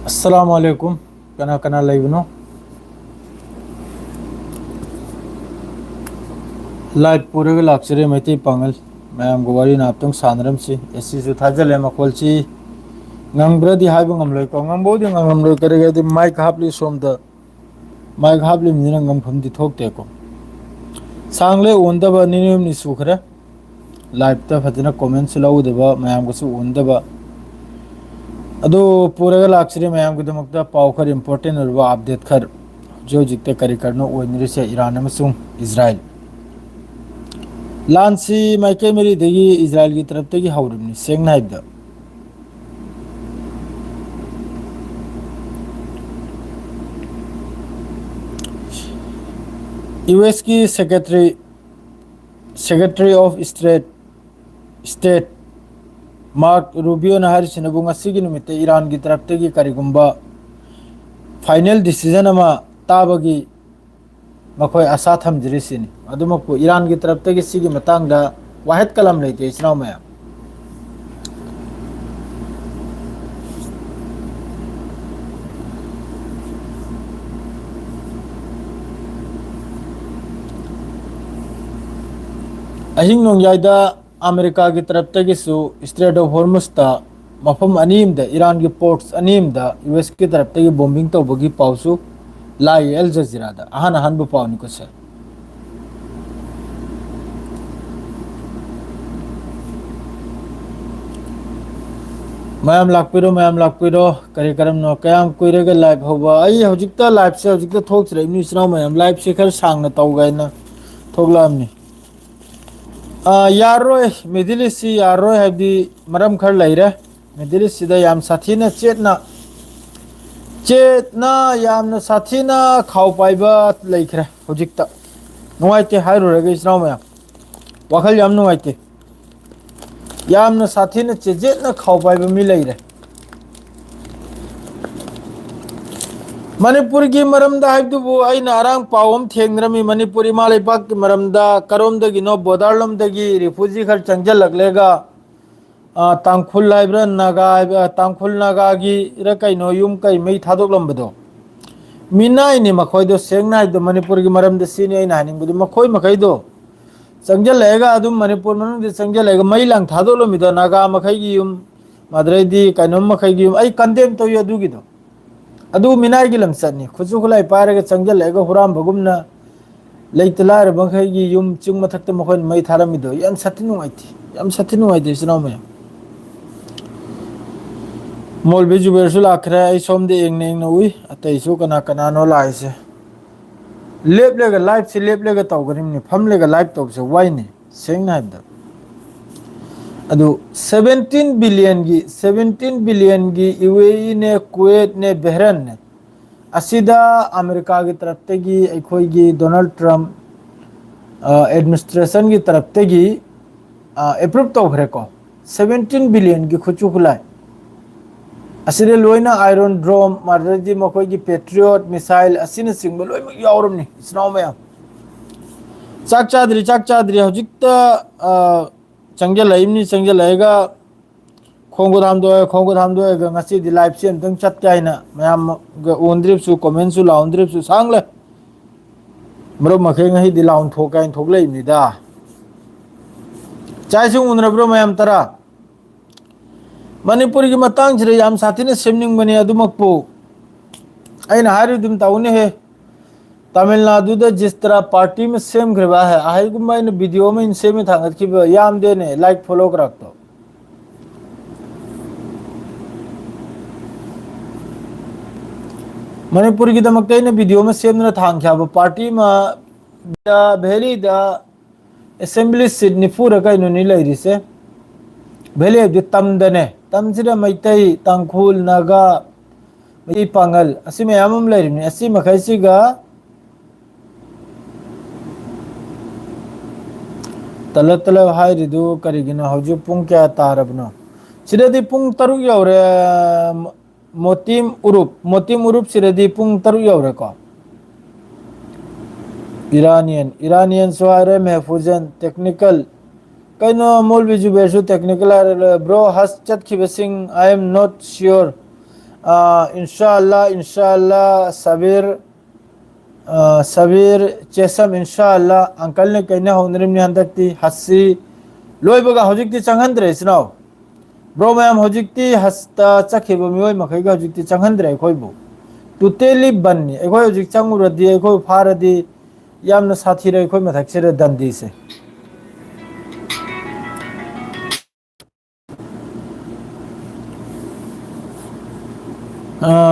अस्सलामुअलैकुम कना कना लाइवनो लाइट पूरे लाक्चरे मैती पांगल मैम गोवारी नापतंग सानरम सी एसी सु थाजले मकोल ची ngangradi haibu ngamloi ko ngambodi ngamloi karega di mic hapli somda mic hapli mina ngampham di thokte ko sangle onda ba ninim ni sukhra live ta fatina comments laude ba mayam ko su onda ba ado pura laksri mayam ko damakta paw khar important or ba update khar jo jikte kari karno oinri se iran amasung israel लांसी माइके मेरी देगी Israel की तरफ तक हाउरमनी सेंगना है US की secretary of state mark Rubio ने हरिसिनबु ngasi नुमिते Iran की तरफ तक करिगुंबा फाइनल डिसीजन अमा ताबगी मखोय आशा थमजरिसिनी अदुमकु ईरान की तरफ तक सिगी मतंगदा वाहिद कलम लेते इसनाव में अहिंग नोंगयाइदा अमेरिका की तरफ तक स्ट्रेट ऑफ हॉर्मुज ता मफम अनीम द ईरान की पोर्ट्स अनीम द यूएस की तरफ तक बॉम्बिंग तौबगी पाउसु लाई अल जजीरा दा अहन अहन बु पाउनी को से मैम लाकपिरो करी करम नो कयाम कुइरेगे लाइव होबा आई हजिकता लाइव से हजिकता थोक रे न्यूज नाउ मैम लाइव से खर सांगना तौगाइना थोगलामनी यारोय मिडिल ईस्ट यारोय हबदी मरम खर लैरे मिडिल ईस्ट सिदा याम साथीना चेतना यामना साथीना खाव पाइबा लैखरे हजिकता नुवाइते हाइरोगे इसनाउ मैम वखल याम नुवाइते यामना साथीना चेजेतना खाव पाइबा मी लैरे मणिपुर की मरमदा हाइबदुबु आइना आरांग पावम थेंगरमी मणिपुरी मालेपाक की मरमदा करोमदगी नो बोदारलोमदगी रिफ्यूजी खर चंजल लगलेगा तांगखुल हाइब्रा नागा तांगखुल नागागी रा कइनो युम कइ मई थादोकलमबदो मिनाइनि मखोइदो सेंगना हाइदो मणिपुर की मरमदा सिनि आइना हानिंगबदु मखोइ मखैदो चंजल लेगा अदुम मणिपुर मनुंग चंजल लेगा मई लांग थादोलोमिदो नागा मखैगी युम मदरैदी कइनो मखैगी युम आई कंडेम तो यदुगिदो अदु मिनाई की लमचनी खुजु खुलाई पारगे चंजल लेगा हुराम भगुमना लेतलार बखैगी युम चिंग मथक्ते मखोन मई थारमिदो याम सती नुआइते इसनाव में मौलवी जुबेरसु लाखरे आई सोमदे एंगने उई अतैसु कना कना नो लाइसे लेपलेगा लाइफ से लेपलेगा तौगरिमनि फमलेगा लाइफ तौसे वाइने सेंगना हाइबदा अदु 17 बिलियन की यूएई ने कुवैत ने बहरन ने असिदा अमेरिका की तरफ तगी अखोई डोनाल्ड ट्रम्प एडमिनिस्ट्रेशन की तरफ तगी अप्रूव तौखरे को 17 बिलियन की खुचु खुलाई असिदे लोइना आयरन ड्रोम मारदी मखोई की पेट्रियट मिसाइल असिन सिंग लोइ यावरमनि इसनाव में चाक चादरी हजिकता चंगल लाइमनी चंगल लाएगा खोंगो धामदो ngasi di live chen tang chat kaina mayam ondrip su comment su laundrip su sangle mro makhe ngai di laun thokain thoklei ni da chai su unra bro mayam tara manipur ki matang jre yam sathine semning bani adumakpo aina hari dum taune he Tamil Nadu जिस तरह party में same घरवा है आई गुम्बा इन video में इनसे में थांगत की याम देने लाइक फॉलो कर रखता मणिपुर की दमक इन वीडियो में सेम न थांग क्या पार्टी में द भेली द असेंबली सीट निफुर का इन्होंने लैरी से भेली द तमदने तमसिरा मैतई तांगखुल नागा मई पांगल असी में यामम लैरी ने असी मखैसी का तलब तलब हाइरिदु करिगिनो हजु पुंग क्या तारबनो सिरदी पुंग तरु यौरे मोतिम उरुप सिरदी पुंग तरु यौरे को इरानियन सोहारे महफूजन टेक्निकल कइनो मौलवी जुबेरसु टेक्निकल ब्रो हस चत खिबसिंग आई एम नॉट श्योर इंशाअल्लाह इंशाअल्लाह सबीर चेसम इंशाअल्लाह अंकल ने कहने होनरिम ने हंदकती हस्सी लोइबगा हजिकती चंगहंद्रे इसनाव ब्रो मैम हजिकती हस्ता चखेबो मियोय मखैगा हजिकती चंगहंद्रे खोइबो टोटली बन्नी एखोय हजिक चंगुरदी एखोय फारदी यामना साथीरे एखोय मथक्सेरे दंदी से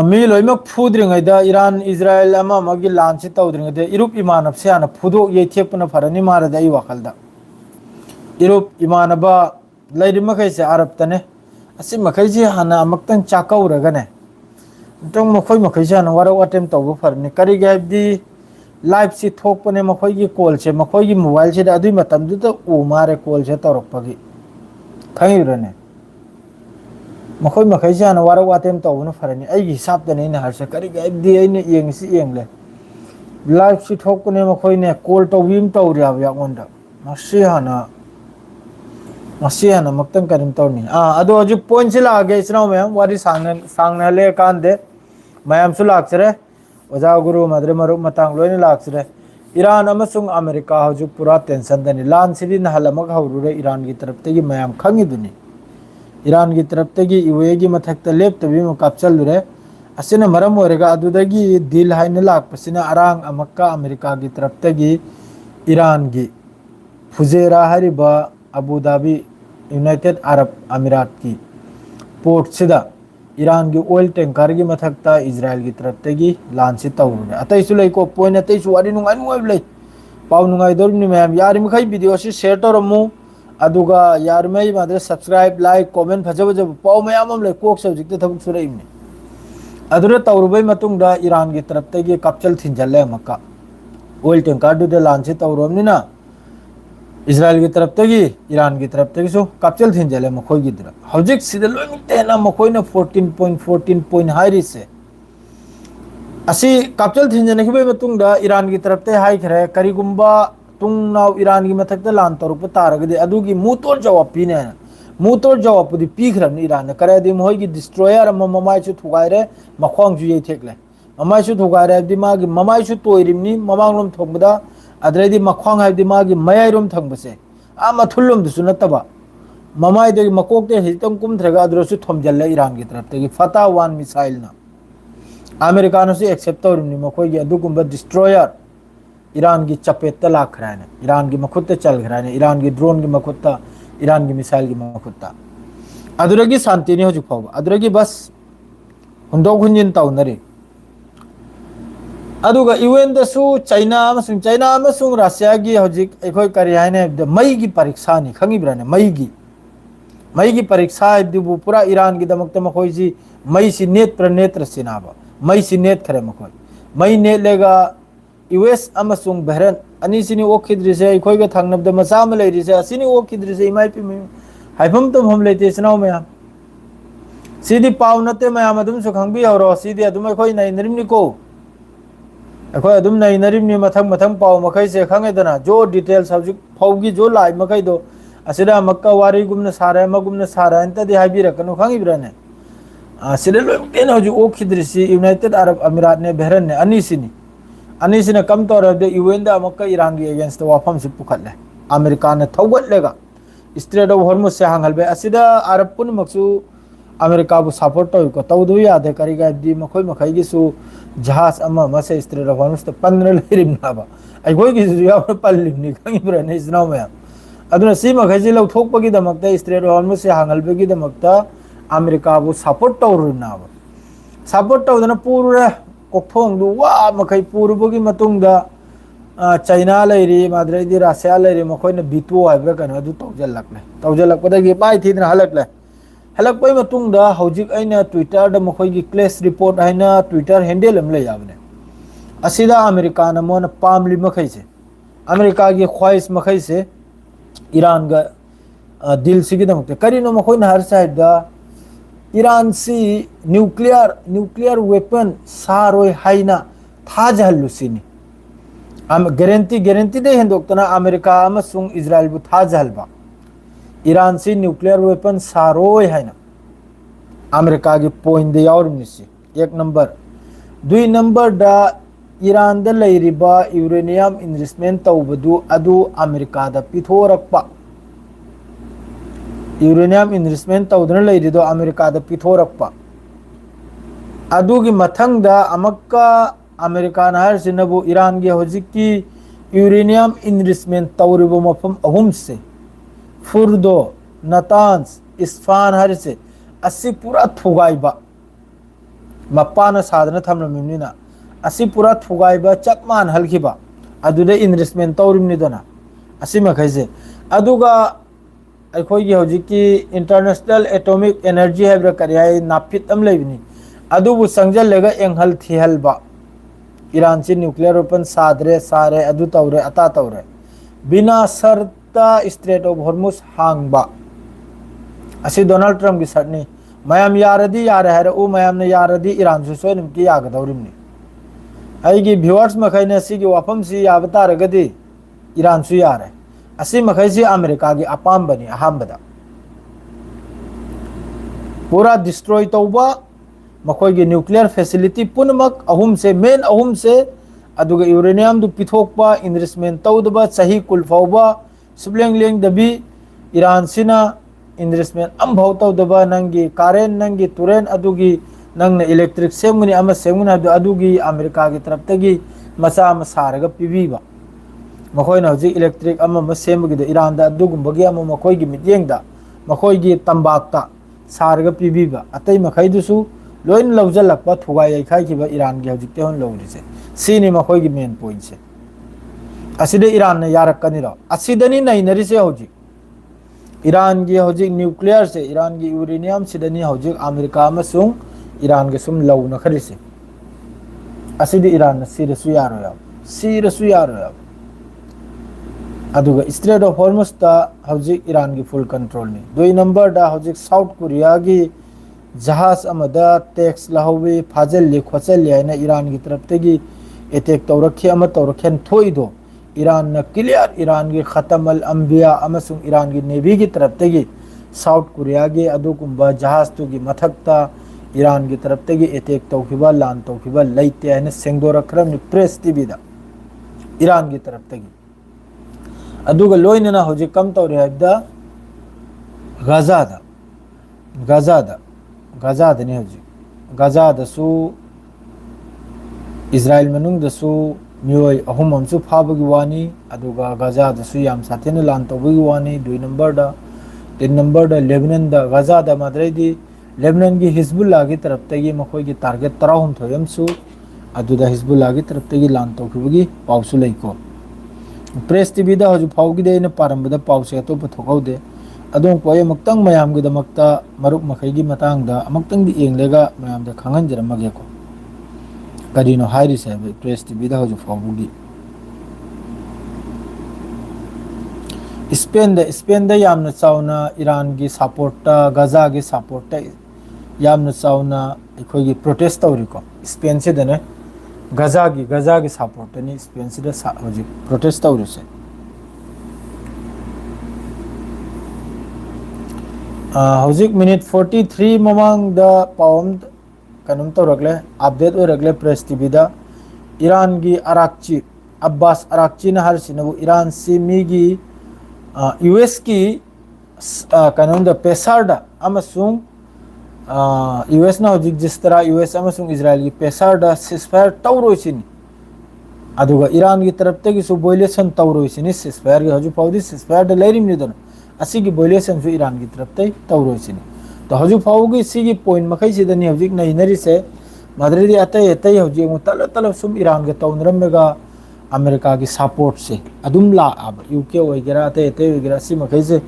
मी लोइमक फुद्रिङैदा इरान इजराइल अमा मगी लानसि तौद्रिङैदा इरुप इमानब से आना फुदो येथेपना फरनी मारदा ई वाखलदा इरुप इमानबा लैरि मखैसे अरब तने असि मखैजे हाना अमक्तंग चाकौरगने तंग मखोय मखैसे हाना वारा अटेम्प तौबो फरनी करिगे हबदी लाइव से थोकपने मखोयगी कॉल से मखोयगी मोबाइल से अदुई मतमदुदा उ मारे कॉल से तौरकपगी खैरने मखोय मखैसे हाना वारा अटेम्प तौबनो फरनी अइगी हिसाबदने ने हरसे करिगे हबदी अइने येंगसि येंगले लाइव से थोकपने मखोयने कॉल तौबीम तौरियाब यागोंदा मसी हाना मक्तंग करीम तौरनी अदो हजु पॉइंट से लागे इसनाव मैम वारी सांगना ले कांदे मैम सु लाक्सरे ओजा गुरु मदरे मरु मतंग लोइने लाक्सरे ईरान अमसुंग अमेरिका हजु पूरा टेंशन दनी लान सिदी नहलमक हौरुरे ईरान की तरफ तगी मैम खंगिदुनी ईरान की तरफ तगी यूए की मथक्ता लेप्तबी म कापचलुरे असिना मरम ओरेगा अदुदगी दिल हाइने लाकपसिना अरांग अमक्का अमेरिका की तरफ तगी ईरान की फुजेरा हरिबा Abu Dhabi United Arab Emirates की पोर्ट सिदा ईरान की ऑयल टैंकर की मथक्ता इजराइल की तरफ तगी लांसी तौरुने अतैसु लैको पॉइंट अतैसु वारी नुंगाई नुंगाई लै पाउ नुंगाई दोरनी मैम यार मखै वीडियो से शेयर तौरमु अदुगा यार मै मादरे सब्सक्राइब लाइक कमेंट फजब जब पाउ मयाम अम लै कोक सब्जेक्ट थबुक सुरैमने अदुरे तौरुबै मतुंगदा ईरान की तरफ तगी कपचल थिंजल्ले मक्का ऑयल टैंकर दुदे लांसी तौरमनिना इजराइल की तरफ तगी ईरान की तरफ तगी सो कापचल थिंजले मखोय की तरफ हौजिक सिदा लोइमुक्तेना मखोयना 14 पॉइंट हाइरि से असि कापचल थिंजने खिबै मतुंगदा ईरान की तरफ ते हाइ खरे करिगुंबा तुंगनाव ईरान की मथक्ता लान तौरप तारगदे अदुगी मुतोर जवाब पीने मुतोर जवाब पुदी पीखरबनि ईरान करदि मोहगी डिस्ट्रॉयर ममाइसु थुगाइरे मखवांगसु येथेकले ममाइसु थुगाइरे दि मागी ममाइसु तोइरिमनि ममांगलोम थोंबदा अद्रेदी मखवांग है दिमागी मयाइरोम थंबसे आ मथुल्लोम दुसु नतबा ममाई दे मकोकते हितम कुमथ्रगा अद्रोसु थोमजल्ले ईरान की तरफ तगी फता 1 मिसाइल ना अमेरिका नो से एक्सेप्ट तौरनि मखोयगी अदुगुंबा डिस्ट्रॉयर ईरान की चपेत्ता लाखराने ईरान की मखुत्ते चलखराने ईरान की ड्रोन की मखुत्ता ईरान की मिसाइल की मखुत्ता अदुरगी शांति ने होजु फाव अदुरगी बस हुंदोक हुंजिन तौनरी अदुगा यूएन दसु चाइना अमसुंग रशिया की हजिक एखोय करि हाइने मई की परीक्षा नि खंगिब्राने मई की परीक्षा दिबु पूरा ईरान की दमकत मखोयजी मई सि नेत प्र नेत्र सिनाबा मई सि नेत खरे मखोय मई नेत लेगा यूएस अमसुंग बहरन अनि सिनि ओखिद्रिसे एखोय ग थांगनबद मसा म लेरिसे असिनि ओखिद्रिसे इमाइ पि हाइफम तो हम लेते सनाव मया सीधी पाव नते मया मदुम सु खंगबि हरो सीधी अदुम एखोय नै नरिमनिको अखोय अदुम नै नरिमनि मथंग मथंग पाव मखै से खंगेदना जो डिटेल्स हौजिक फौगी जो लाई मखै दो असिदा मक्का वारी गुमना सारा मगुमना सारा अंतदि हाइबिरकनु खंगिब्राने असिदा लोकेन हौजि ओखिद्रिसि यूनाइटेड अरब अमीरात ने बहरन ने अनिसिना कम तौरबदे यूएन दा मक्का ईरान की अगेंस्ट वाफम से पुखले अमेरिका ने थौगतलेगा स्ट्रेट ऑफ हॉर्मुज से हांगलबे असिदा अरब पुन मक्सु अमेरिका को सपोर्ट तो तौदु यादे करिगा दि मखोय मखैगी सु जहाज अमा मसे स्ट्रेट ऑफ हॉर्मुज त 15 लेरिमनाबा अखोय की जुया पल्लिमनि खंगिब्राने इसनाव मया अदुना सी मखैजी लौथोकपगी दमकता स्ट्रेट ऑफ हॉर्मुज से हांगलबेगी दमकता अमेरिका को सपोर्ट तौरुनाबा सपोर्ट तौदना पूरा कोफोंदु वा मखै पूर्वगी मतुंगदा चाइना लेरी माद्रेदी रशिया लेरी मखोयना बिटो हाइब्रा कनो अदु तौजलकपदगी बाय थिना हलकपै मतुंगदा हौजिक अइना ट्विटर दा मखोयगी क्लेश रिपोर्ट हाइना ट्विटर हैंडल अम लेयाबने असिदा अमेरिका न मोन पामली मखैसे अमेरिका की ख्वाहिश मखैसे ईरान गा दिल सिगी दमकते करिनो मखोयना हर साइड दा ईरान सी न्यूक्लियर वेपन सारोय हाइना थाजहलुसिनी गारंटी दे हेंदोक्तना अमेरिका अमसुंग इजराइल बु थाजहलबा ईरान सी न्यूक्लियर वेपन सारोय हाइना अमेरिका की पॉइंट यावरिमनिसे एक नंबर दुई नंबर दा ईरान दा लैरिबा यूरेनियम इन्वेस्टमेंट तौबदु अदु अमेरिका दा पिथोरकपा यूरेनियम इन्वेस्टमेंट तौदना लैरिदो अमेरिका दा पिथोरकपा अदुगी मथंगदा अमक्का अमेरिका नाहरसिनबु ईरान की हजिकी यूरेनियम इन्वेस्टमेंट तौरिबो मफम अहुम से फुर्दो नतांस इस्फान हरसे असि पूरा थुगाइबा मपाना साधना थमरमिना असि पूरा थुगाइबा चपमान हलखिबा अदुदे इन्वेस्टमेंट तौरिमनिदना असि मखैसे अदुगा अखोई हजिकी इंटरनेशनल एटॉमिक एनर्जी है करियाई नाफित अम लेबनी अदुबु संजललेगा एंगल थिहलबा ईरान से न्यूक्लियर वेपन सादरे सारे अदु तौरे अता तौरे बिना शर्ता स्ट्रेट ऑफ हॉर्मुज हांगबा असि डोनाल्ड ट्रम्प की शर्तनी मयाम यारदी यारे है उ मयाम ने यारदी ईरान से सोयनम की यागदौरिमनी अईगी व्यूअर्स मखैने सिगी वाफम सी याबतारगदी ईरान सु यारे असि मखैसी अमेरिका की अपाम्बनी अहामबदा पूरा डिस्ट्रॉय तौबा मखोई न्यूक्लियर फैसिलिटी पुनमक अहुम से मेन अहुम से अदुगा यूरेनियम दु पिथोकपा इन्वेस्टमेंट तौदबा सही कुलफाउबा सुबलेंग लेंग दबी ईरान सिना इन्वेस्टमेंट अमभाव तौदबा नंगी कारेन नंगी तुरेन अदुगी नंगना इलेक्ट्रिक सेमगनी अमा सेमगना अदुगी अमेरिका की तरफ तगी मसा अमा सारगा पिबीबा मखोइना हजिक इलेक्ट्रिक अमा सेमगी ईरान दा अदुगुंबगी अमा मखोइगी मित्येंगदा मखोइगी तंबाकता सारगा पिबीबा अतै मखैदुसु लोइन लौजलक थुगाई खाई ईरान की हजिक होन लौरीसे सीनी मखोई मेन पॉइंट से असिदे ईरान ने यारकनीरो असिदनी नैनरीसे हजिक ईरान की हजिक न्यूक्लियर से ईरान की यूरेनियम सिदनी हजिक अमेरिका अमसुंग ईरान के सुम लौना खरीसे असिदे ईरान ने सिरसु यारो अदुगा स्ट्रेट ऑफ हॉर्मुज ता हजिक ईरान की फुल कंट्रोल ने दुई नंबर दा हजिक साउथ कोरिया की जहाज अमदा टैक्स लहवे फाजल खोचल है ईरान की तरफ तगी अटैक तौरखे तौरखेन थोइदो ईरान न क्लियर ईरान की ख़त्म अल अंबिया अमसुंग ईरान की नेवी की तरफ तगी साउथ कोरिया के अदुकुंबा जहाज तुगी मथक्ता ईरान की तरफ तगी अटैक तौखिबा लान तौखिबा लैते है सेंगदोरखरम प्रेस टीवीदा ईरान की तरफ तगी अदुगा लोइनना हजिक कम तौरे हैबदा गजादने हजिक गजादसु इजराइल मनुंगदसु मियोय अहुम हमसु फाबगी वानी अदुगा गजादसु याम साथेने लान तौबगी वानी दुई नंबर दा तीन नंबर दा लेबनान दा गजादा माद्रेदी लेबनान की हिजबुल्लाह की तरफ तगी मखोई की टारगेट तराहुम थोयमसु अदुदा हिजबुल्लाह की तरफ तगी लान तौखिबगी पाउसु लैको प्रेस टीवी दा हजु फाउगी देने पारंबदा पाउसे तो पथोकौदे अदों पोए मक्तंग मयाम गी दमक्ता मरुप मखैगी मतंगदा अमक्तंग दी एंगलेगा मयाम दा खंगंजरमगे को करिनो हाइरिस है प्रेस टीवी दा हजु फाउगी स्पेन दा यामना चावना ईरान की सपोर्ट गजा की सपोर्ट यामना चावना अखोगी प्रोटेस्ट तौरिको स्पेन से दने गजा की सपोर्ट ने स्पेन से हजु प्रोटेस्ट तौरिसे हजिक मिनट 43 ममांग दा पावम कनुम तौरगले अपडेट होरगले प्रेस टीवी दा ईरान की अराक्ची अब्बास अराक्ची ने हर सिनबु ईरान से मीगी यूएस की कनुम दा पेसारदा अमसुंग यूएस ना हजिक जिस तरह यूएस अमसुंग इजराइल की पेसारदा सिसफायर तौरोइसिनी अदुगा ईरान की तरफ तक सु वायलेशन तौरोइसिनी सिसफायर के हजु फाउदी सिसफायर दा लेरिमनि दन असिगी वायलेशन सु ईरान की तरफ तक तौरोइसिनी तो हजु फाउगी सिगी पॉइंट मखै सिदनी हजिक नैनरी से मदरदी अतै हजिक मुतल तलब सुम ईरान के तौनरमेगा अमेरिका की सपोर्ट से अदुम ला अब यूके वगैरह अतै वगैरह सि मखै से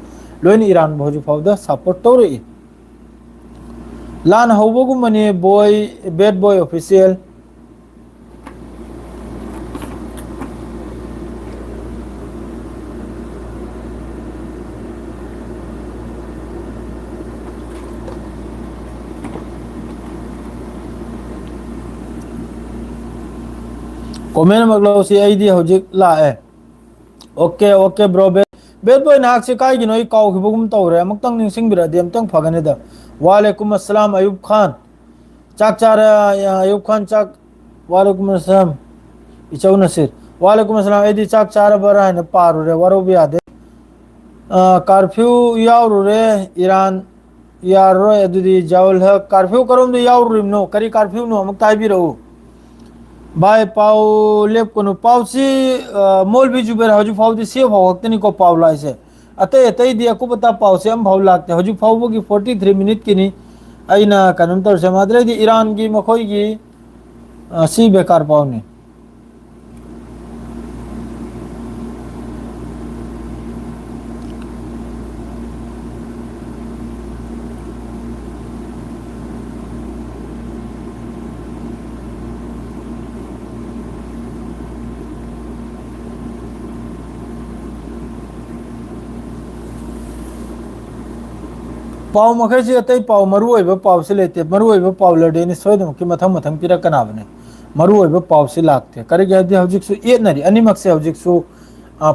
लोइन ईरान हजु फाउदा सपोर्ट तौरई लान हौबगु मने boy bad boy official comment मगलो सी आईडी हजिक लाए ओके ब्रो बेद बॉय नाक से काय गिनो काउ खिबगुम तौरे अमक्तंग निंगसिंग बिरादि अमतंग फगनेदा वालेकुम अस्सलाम अयूब खान चाक चारा अयूब खान चाक वालेकुम अस्सलाम इचौ नसीर वालेकुम अस्सलाम एदी चाक चारा बरा है न पारू रे वरो भी आदे कर्फ्यू यावरू रे ईरान यारो अदुदी जावल है कर्फ्यू करोम दे यावरू नो करी कर्फ्यू नो अमक ताई रहू भाई पाव लेप को पाव सी मोल भी जुबेर हजू फाव दी से भाव हक्तनी को पाव लाइसे अतः अतः दी aku बता पाव से हम भाव लागते हजू फाव की 43 मिनट की नहीं अना कनम तर से माद्रे दी ईरान की मखोई की सी बेकार पाव ने पाव मखै से अतै पाव मरु ओइबा पाव से लेते मरु ओइबा पाव लडे ने सोयदम कि मथम मथम पिरा कनाबने मरु ओइबा पाव से लागते करे गयादि हौजिक सु ए नरी अनिमक से हौजिक सु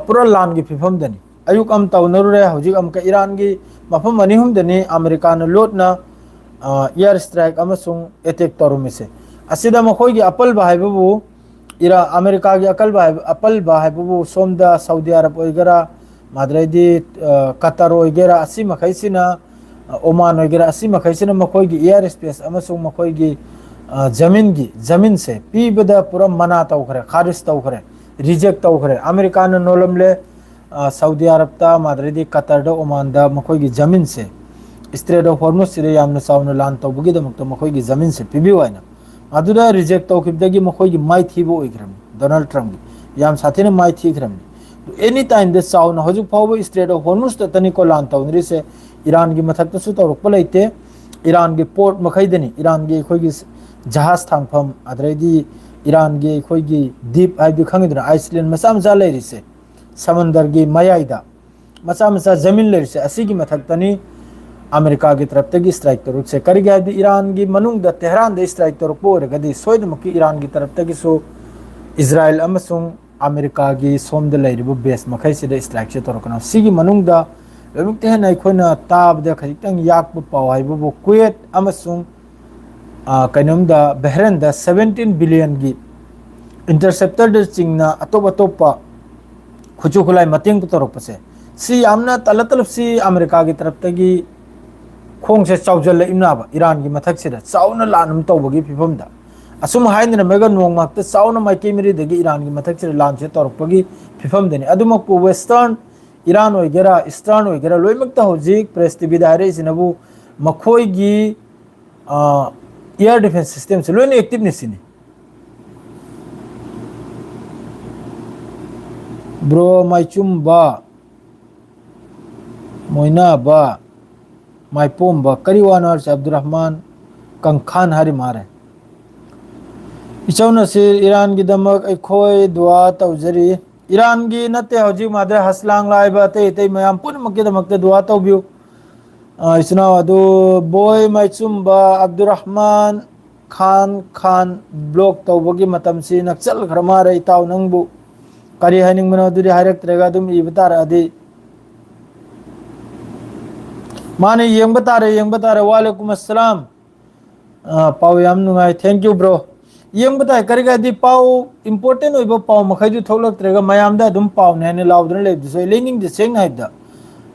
पूरा लान की फिफम दनी अयुक अम ताव नरु रे हौजिक अम का ईरान की मफम अनिहुम दनी अमेरिका न लोटना एयर स्ट्राइक अमसुंग अटैक तौरमिसे असिदा मखोई की अपल बाहाइबु इरा अमेरिका की अपल बाहाइबु सोमदा सऊदी अरब ओइगरा माद्रेदी कतर ओइगरा असि मखैसिना ओमान वगैरह असी मखैसिना मखोई की एयर स्पेस अमसुंग मखोई की जमीन से पीबदा पूरा मना तौखरे खारिज तौखरे रिजेक्ट तौखरे अमेरिका न नोलमले सऊदी अरब ता माद्रेदी कतर दा ओमान दा मखोई की जमीन से स्ट्रेट ऑफ हॉर्मुज सिरे यामना साउना लान तौबगी दमक तो मखोई की जमीन से पीबी वाइना अदुदा रिजेक्ट तौखिबदगी मखोई की माइ थीबो ओइग्रम डोनाल्ड ट्रम्प की याम साथीने माइ थीग्रम एनी टाइम दे साउना हजु फावो स्ट्रेट ऑफ हॉर्मुज तनी को लान तौनरी से ईरान की मथक तौरप लेते ईरान की पोर्ट मखैदनी ईरान की अखोई जहाज थांफम अदरैदी ईरान की अखोई दीप है खंगदना आइसलैंड मचा मचा लेरिसे समंदर की मयाइदा मचा मचा जमीन लेरिसे असिगी मथक्तनी अमेरिका की तरफ तक स्ट्राइक तौर से कर गया ईरान की मनुंग तेहरान दे स्ट्राइक तौरप ओरगदी सोयदमकी ईरान की तरफ तक सो इजराइल अमसुंग अमेरिका की सोमद लेरिबो बेस मखैसिदा स्ट्राइक से तौरकना सिगी मनुंग लोमुक्ते है अखोना ताबदा खजितंग याकप पाव हाइबो कुवेत अमसुंग कइनोमदा बहरेन दा 17 बिलियन की इंटरसेप्टर द चिंगना अतोप अतोपा खुचु खुलाई मतेंग तौरपसे सी यामना तलतलब सी अमेरिका की तरफ तगी खोंग से चाउजल इमनाबा ईरान की मथक से Chowna लानम तौबगी फिफमदा assume हाइनर mega नोंगमाक्त Chowna माइकेमरी दगी Iran की मथक से लान से तौरपगी फिफमदनी अदुमक वेस्टर्न ईरान वगैरह ईस्टर्न वगैरह लोइमक्ता हौजिक प्रेस टीवी दायरे सिनबु मखोइगी एयर डिफेंस सिस्टम से लोइन एक्टिव निसिनी ब्रो माइचुम्बा मोइनाबा माइपोम्बा करीवानर से अब्दुर्रहमान कंखान हरि मारे इचौना से ईरान की दमक अखोई दुआ तौजरी ईरान की नते हौजी मादे हसलांग लाइबा ते ते मयाम पुनमके दमकते दुआ तौबियो इसना अदो बॉय माइचुम्बा अब्दुर्रहमान खान ब्लॉक तौबगी मतम से नक्सल खरमारे इताव नंगबु करी हाइनिंग मनो दुरी हाइरक्तरेगा दुम इबतार अदि माने येंग बतारे वालेकुम अस्सलाम पाव याम नुंगाई थैंक यू ब्रो येंग बताए करेगा दी पाव इंपोर्टेंट होइबो पाव मखैदु थोलक्तरेगा मयामदा दुम पाव ने लाउदन लेबदिसो लेनिंग दि सेंग हाइदा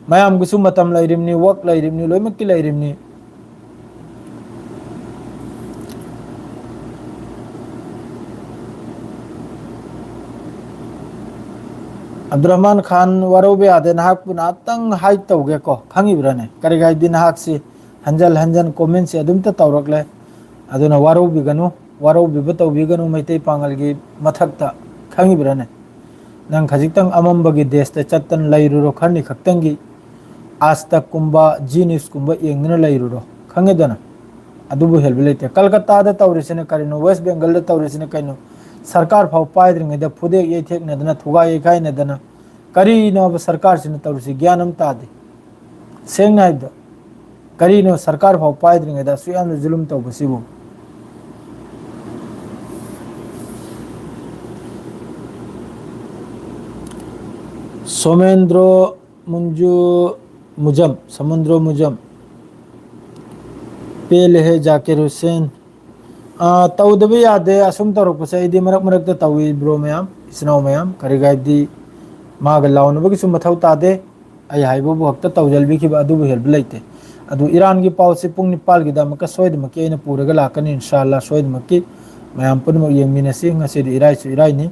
मयाम गुसु मतम लैरिमनी वर्क लैरिमनी लोइमक्की लैरिमनी अब्दुर्रहमान खान वरोबे आदे नाहक पुना तंग हाइट तौगे को खंगिब्रने करेगा दी नाहक से हंजन कमेंट से अदुम तौरकले अदुना वरोबिगनु वरोबिब तौबिगनु मैतै पांगल की मथक्ता खंगिब्रने नंग खजितंग अमंबगी देश ते चतन लैरुरो खरनी खक्तंगी आज तक कुंबा जी न्यूज कुंबा येंगना लैरुरो खंगेदना अदुबु हेल्ब लेते कलकत्ता दा तौरिसने करिनो वेस्ट बंगाल दा तौरिसने कइनो सरकार फाव पाइद्रिंगदा फुदे येथेकनदना थुगा येखाइनदना करीनो सरकार सिने तौरिसि ज्ञानम तादे सेंगनाइद करीनो सरकार फाव पाइद्रिंगदा सुयाम जुलुम तौबसिबु सोमेंद्रो मुंजू मुजम समुद्रो मुजम पेले है जाकिर हुसैन तौदब यादे असुम तौरपसे मरक मरक तौई ब्रो मैम इसनाव मैम करीगाइदी माग लाउनबगी सुम मथौ तादे आई हाइबो हक्ता तौजलबी की अदुबु हेल्प लेते अदु ईरान की पाउसे पुंग निपाल की दमक सोयदमकी अइना पुरगा लाकनी इंशाअल्लाह सोयदमकी मैम पुनमक येंगमिनसी ngasi इराई सु इराई नि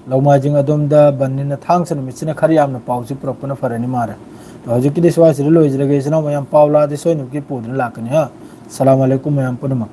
लौमाजिंग अदोमदा बन्निना थांगस नमिसिना खरि यामना पाउसे पुरकपना फरनी मारे तो हजिकी दिसवासिर लोइजरगे इसनाव मैम पाउला दे सोयदमकी पुरना लाकनी हा अस्सलाम वालेकुम मैम पुनमक